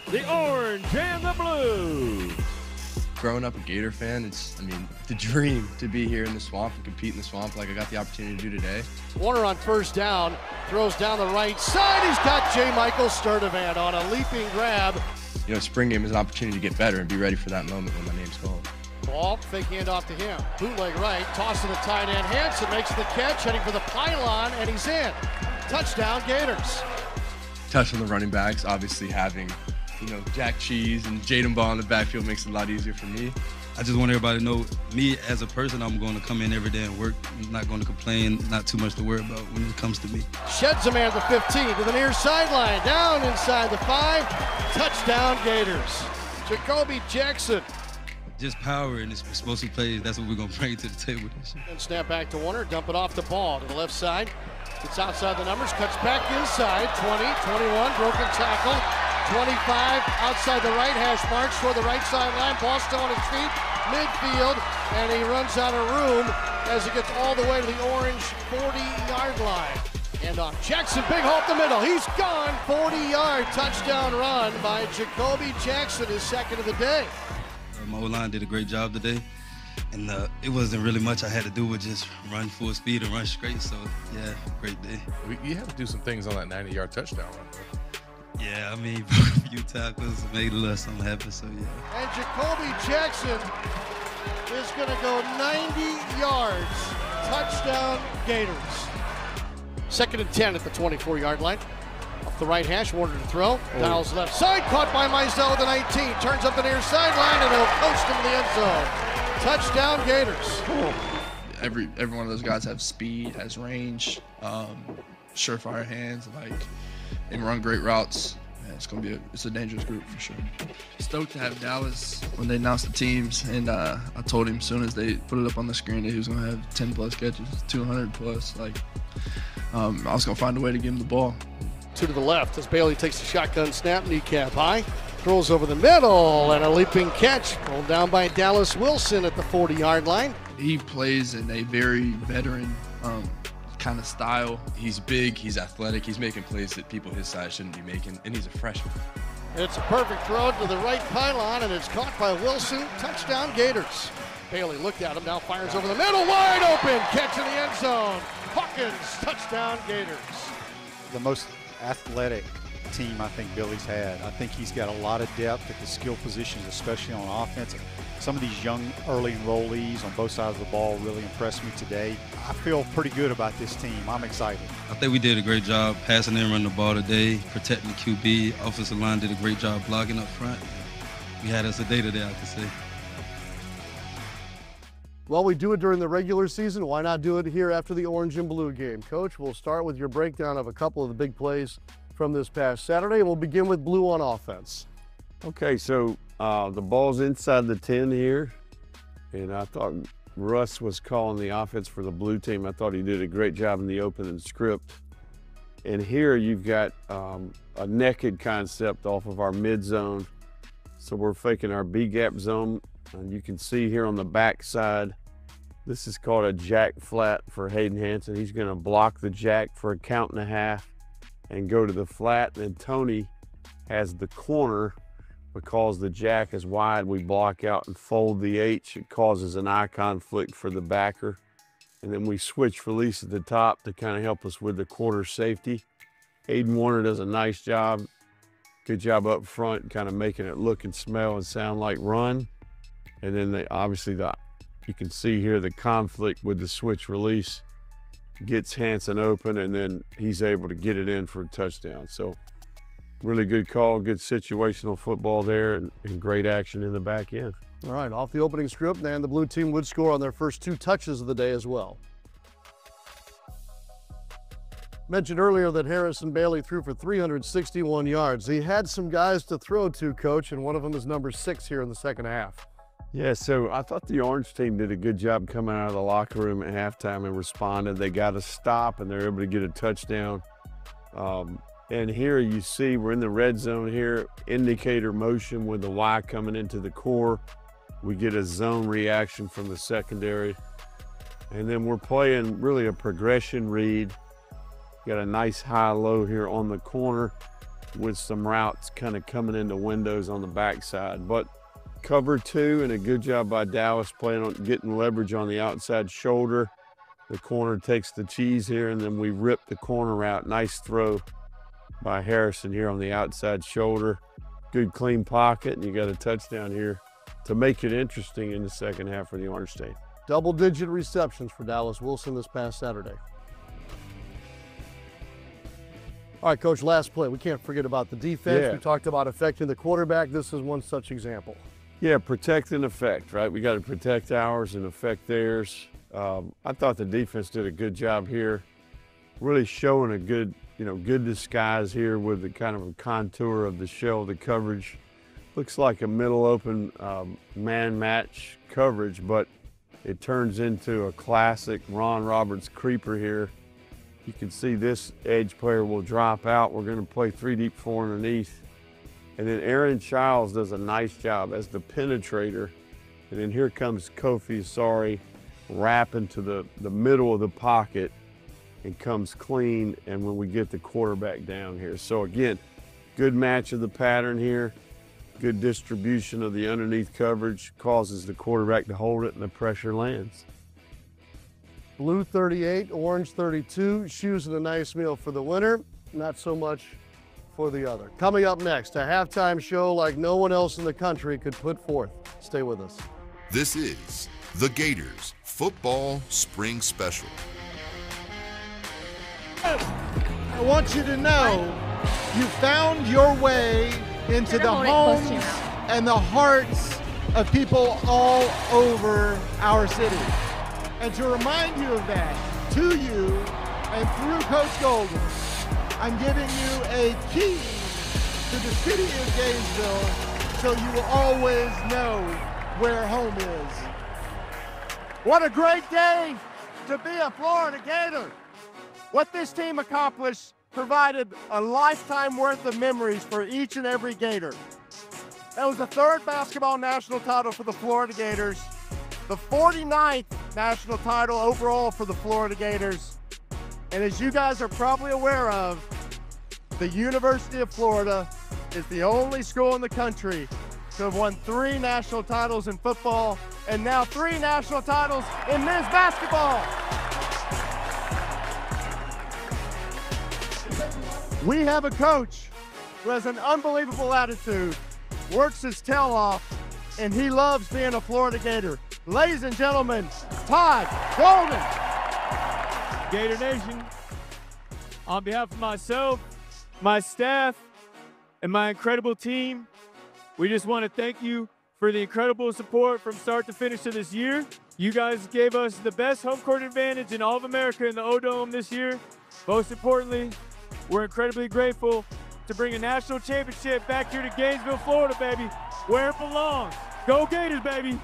the orange and the blue. Growing up a Gator fan, it's, the dream to be here in the swamp and compete in the swamp like I got the opportunity to do today. Warner on first down, throws down the right side. He's got J. Michael Sturdivant on a leaping grab. You know, spring game is an opportunity to get better and be ready for that moment when my name's called. Ball, fake handoff to him. Bootleg right, toss to the tight end. Hanson makes the catch, heading for the pylon, and he's in. Touchdown, Gators. Touch on the running backs, obviously having, Jack Cheese and Jaden Ball in the backfield makes it a lot easier for me. I just want everybody to know, me as a person, I'm going to come in every day and work. I'm not going to complain, not too much to worry about when it comes to me. Sheds a man at the 15 to the near sideline, down inside the 5. Touchdown, Gators. Jacoby Jackson. Just power and explosive plays, that's what we're going to bring to the table this year. And snap back to Warner, dump it off to Ball to the left side. Gets outside the numbers, cuts back inside, 20, 21, broken tackle, 25, outside the right hash marks toward the right sideline. Ball still on his feet, midfield, and he runs out of room as he gets all the way to the orange 40-yard line. And off Jackson, big hole up the middle, he's gone, 40-yard touchdown run by Jacoby Jackson, his second of the day. My O-line did a great job today, and it wasn't really much I had to do with just run full speed and run straight, so yeah, great day. You have to do some things on that 90-yard touchdown run. Yeah, a few tackles made us, I'm happy, so yeah. And Jacoby Jackson is going to go 90 yards, touchdown Gators. Second and 10 at the 24-yard line. Off the right hash, Warner to throw. Dials left side, caught by Mizell at the 19. Turns up the near sideline, and he'll coast him to the end zone. Touchdown, Gators. Every one of those guys have speed, has range, surefire hands, and run great routes. Yeah, it's a dangerous group for sure. Stoked to have Dallas when they announced the teams, and I told him as soon as they put it up on the screen that he was going to have 10-plus catches, 200-plus. I was going to find a way to give him the ball. Two to the left as Bailey takes the shotgun snap, kneecap high, throws over the middle, and a leaping catch rolled down by Dallas Wilson at the 40-yard line. He plays in a very veteran kind of style. He's big, he's athletic, he's making plays that people his size shouldn't be making, and he's a freshman. It's a perfect throw to the right pylon, and it's caught by Wilson. Touchdown, Gators. Bailey looked at him, now fires over the middle, wide open, catch in the end zone. Hawkins, touchdown, Gators. The most athletic team I think Billy's had. I think he's got a lot of depth at the skill positions, especially on offense. Some of these young early enrollees on both sides of the ball really impressed me today. I feel pretty good about this team. I'm excited. I think we did a great job passing and running the ball today, protecting the QB. Offensive line did a great job blocking up front. We had us a day today, I could say. Well, we do it during the regular season. Why not do it here after the orange and blue game? Coach, we'll start with your breakdown of a couple of the big plays from this past Saturday, and we'll begin with blue on offense. Okay, so the ball's inside the 10 here, and I thought Russ was calling the offense for the blue team. I thought he did a great job in the opening script. And here you've got a naked concept off of our mid zone. So we're faking our B-gap zone. And you can see here on the back side, this is called a jack flat for Hayden Hanson. He's going to block the jack for a count and a half and go to the flat. And Tony has the corner because the jack is wide. We block out and fold the H. It causes an eye conflict for the backer. And then we switch release at the top to kind of help us with the quarter safety. Hayden Warner does a nice job. Good job up front, kind of making it look and smell and sound like run. And then you can see here the conflict with the switch release gets Hanson open, and then he's able to get it in for a touchdown. So really good call, good situational football there, and great action in the back end. All right, off the opening script, and the blue team would score on their first 2 touches of the day as well. Mentioned earlier that Harrison Bailey threw for 361 yards. He had some guys to throw to, Coach, and one of them is number 6 here in the second half. Yeah, so I thought the orange team did a good job coming out of the locker room at halftime and responded. They got a stop, and they're able to get a touchdown. And here you see we're in the red zone here, indicator motion with the Y coming into the core. We get a zone reaction from the secondary. And then we're playing really a progression read. Got a nice high-low here on the corner. with some routes kind of coming into windows on the backside. But cover 2 and a good job by Dallas playing on getting leverage on the outside shoulder. The corner takes the cheese here, and then we rip the corner out. Nice throw by Harrison here on the outside shoulder. Good clean pocket, and you got a touchdown here to make it interesting in the second half for the Orange State. Double-digit receptions for Dallas Wilson this past Saturday. All right, Coach, last play. We can't forget about the defense. Yeah. We talked about affecting the quarterback. This is one such example. Yeah, protect and affect, right? We got to protect ours and affect theirs. I thought the defense did a good job here, really showing a good, good disguise here with the kind of a contour of the shell, the coverage. Looks like a middle open man match coverage, but it turns into a classic Ron Roberts creeper here. You can see this edge player will drop out. We're going to play 3 deep 4 underneath. And then Aaron Childs does a nice job as the penetrator. And then here comes Kofi Asari wrapping to the middle of the pocket and comes clean. And when we get the quarterback down here. So again, good match of the pattern here. Good distribution of the underneath coverage causes the quarterback to hold it and the pressure lands. Blue 38, orange 32. Shoes and a nice meal for the winner. Not so much for the other. Coming up next, a halftime show like no one else in the country could put forth. Stay with us. This is the Gators Football Spring Special. I want you to know you found your way into the homes and the hearts of people all over our city. And to remind you of that, to you and through Coach Golden, I'm giving you a key to the city of Gainesville so you will always know where home is. What a great day to be a Florida Gator. What this team accomplished provided a lifetime worth of memories for each and every Gator. That was the 3rd basketball national title for the Florida Gators, the 49th national title overall for the Florida Gators. And as you guys are probably aware of, the University of Florida is the only school in the country to have won 3 national titles in football and now 3 national titles in men's basketball. We have a coach who has an unbelievable attitude, works his tail off, and he loves being a Florida Gator. Ladies and gentlemen, Todd Golden. Gator Nation, on behalf of myself, my staff, and my incredible team, we just want to thank you for the incredible support from start to finish of this year. You guys gave us the best home court advantage in all of America in the O-Dome this year. Most importantly, we're incredibly grateful to bring a national championship back here to Gainesville, Florida, baby, where it belongs. Go Gators, baby.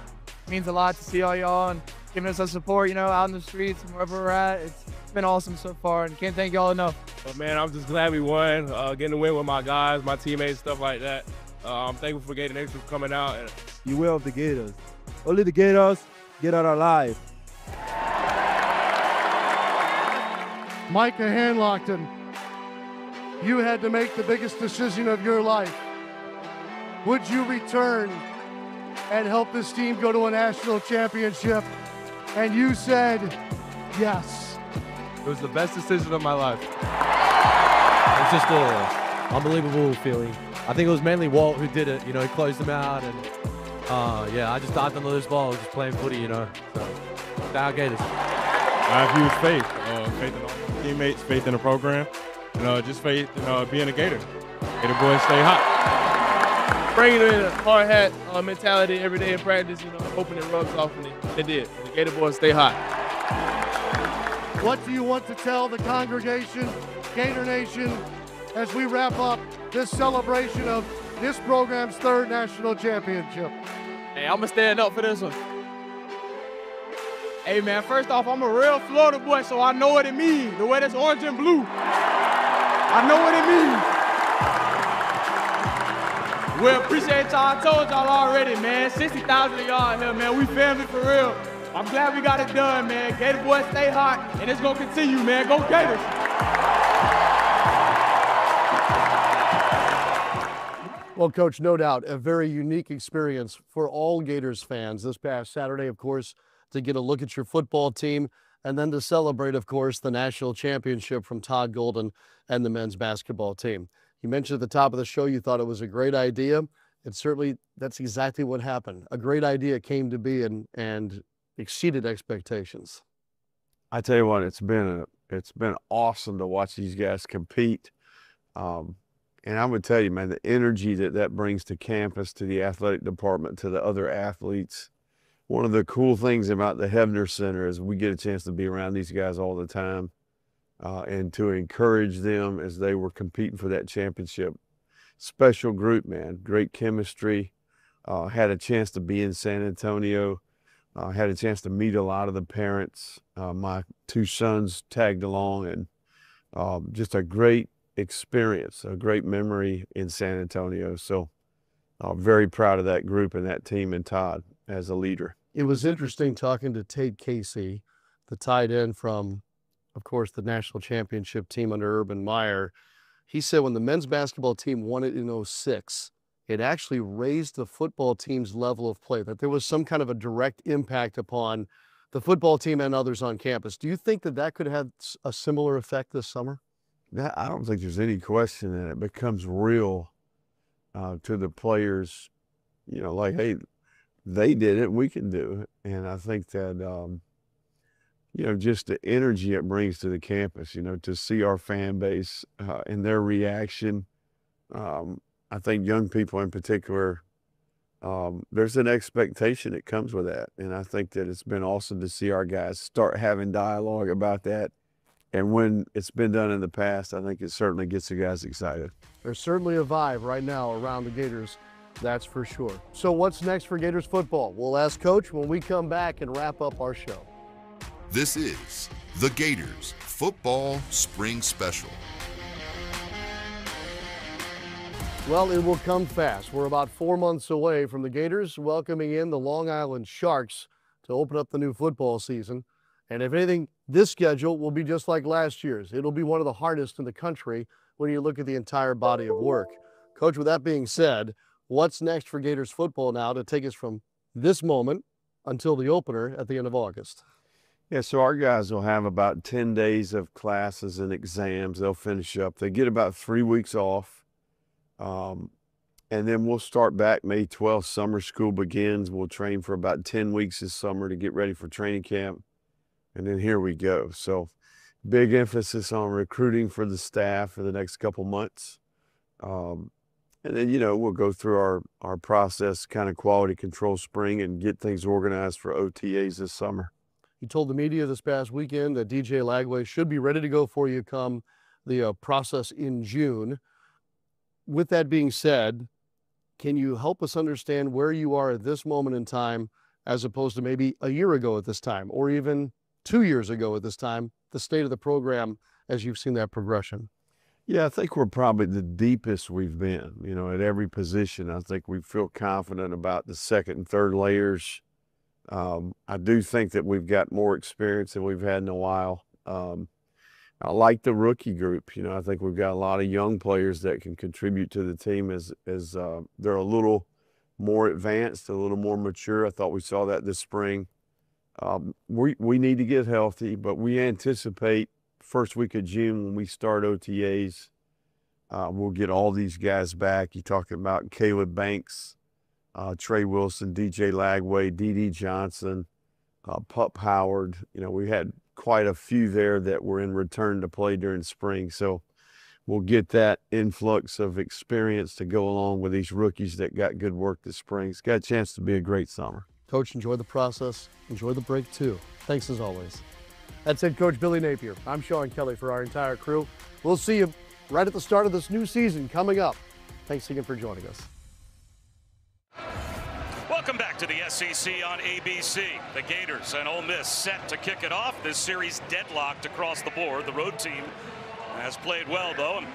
It means a lot to see all y'all and giving us some support, out in the streets and wherever we're at. It's been awesome so far, and can't thank y'all enough. But man, I'm just glad we won, getting to win with my guys, my teammates, stuff like that. I'm thankful for Gator Nation for coming out. You will the Gators. Only the Gators get out alive. Micah Hanlockton, you had to make the biggest decision of your life. Would you return and help this team go to a national championship? And you said yes. It was the best decision of my life. It was just an unbelievable feeling. I think it was mainly Walt who did it. He closed them out, and I just dived on those balls, just playing footy, So, down Gators. I have huge faith. Faith in all my teammates, faith in the program, just faith in being a Gator. Gator boys stay hot. Bringing in a hard hat mentality every day in practice, hoping it rubs off, and it did. The Gator boys stay hot. What do you want to tell the congregation, Gator Nation, as we wrap up this celebration of this program's 3rd national championship? Hey, I'm going to stand up for this one. Hey, man, first off, I'm a real Florida boy, so I know what it means. The way that's orange and blue. I know what it means. We appreciate y'all. I told y'all already, man. 60,000 of y'all here, man. We family for real. I'm glad we got it done, man. Gator boys stay hot, and it's going to continue, man. Go Gators. Well, Coach, no doubt a very unique experience for all Gators fans this past Saturday, of course, to get a look at your football team and then to celebrate, of course, the national championship from Todd Golden and the men's basketball team. You mentioned at the top of the show you thought it was a great idea. And certainly that's exactly what happened. A great idea came to be and exceeded expectations. I tell you what, it's been awesome to watch these guys compete. And I would tell you, man, the energy that brings to campus, to the athletic department, to the other athletes. One of the cool things about the Hebner Center is we get a chance to be around these guys all the time and to encourage them as they were competing for that championship. Special group, man, great chemistry. Had a chance to be in San Antonio. Had a chance to meet a lot of the parents. My two sons tagged along, and just a great experience, a great memory in San Antonio. So very proud of that group and that team and Todd as a leader. It was interesting talking to Tate Casey, the tight end from, of course, the national championship team under Urban Meyer. He said when the men's basketball team won it in 2006, it actually raised the football team's level of play, that there was some kind of a direct impact upon the football team and others on campus. Do you think that could have a similar effect this summer? I don't think there's any question that it becomes real to the players, like, hey, they did it, we can do it. And I think that, just the energy it brings to the campus, to see our fan base and their reaction. I think young people in particular, there's an expectation that comes with that. And I think that it's been awesome to see our guys start having dialogue about that. And when it's been done in the past, I think it certainly gets the guys excited. There's certainly a vibe right now around the Gators, that's for sure. So what's next for Gators football? We'll ask Coach when we come back and wrap up our show. This is the Gators Football Spring Special. Well, it will come fast. We're about 4 months away from the Gators welcoming in the Long Island Sharks to open up the new football season. And if anything, this schedule will be just like last year's. It'll be one of the hardest in the country when you look at the entire body of work. Coach, with that being said, what's next for Gators football now to take us from this moment until the opener at the end of August? Yeah, so our guys will have about 10 days of classes and exams. They'll finish up. They get about 3 weeks off. And then we'll start back May 12th. Summer school begins. We'll train for about 10 weeks this summer to get ready for training camp. And then here we go. So big emphasis on recruiting for the staff for the next couple months. And then, we'll go through our process, kind of quality control spring, and get things organized for OTAs this summer. You told the media this past weekend that DJ Lagway should be ready to go for you come the process in June. With that being said, can you help us understand where you are at this moment in time as opposed to maybe a year ago at this time, or even 2 years ago at this time, the state of the program as you've seen that progression? Yeah, I think we're probably the deepest we've been, at every position. I think we feel confident about the second and third layers. I do think that we've got more experience than we've had in a while. I like the rookie group. I think we've got a lot of young players that can contribute to the team as they're a little more advanced, a little more mature. I thought we saw that this spring. We need to get healthy, but we anticipate first week of June when we start OTAs, we'll get all these guys back. You're talking about Caleb Banks, Trey Wilson, DJ Lagway, D.D. Johnson, Pup Howard. We had quite a few there that were in return to play during spring. So we'll get that influx of experience to go along with these rookies that got good work this spring. It's got a chance to be a great summer. Coach, enjoy the process. Enjoy the break, too. Thanks, as always. That's head coach Billy Napier. I'm Sean Kelly for our entire crew. We'll see you right at the start of this new season coming up. Thanks again for joining us. Welcome back to the SEC on ABC. The Gators and Ole Miss set to kick it off. This series deadlocked across the board. The road team has played well, though.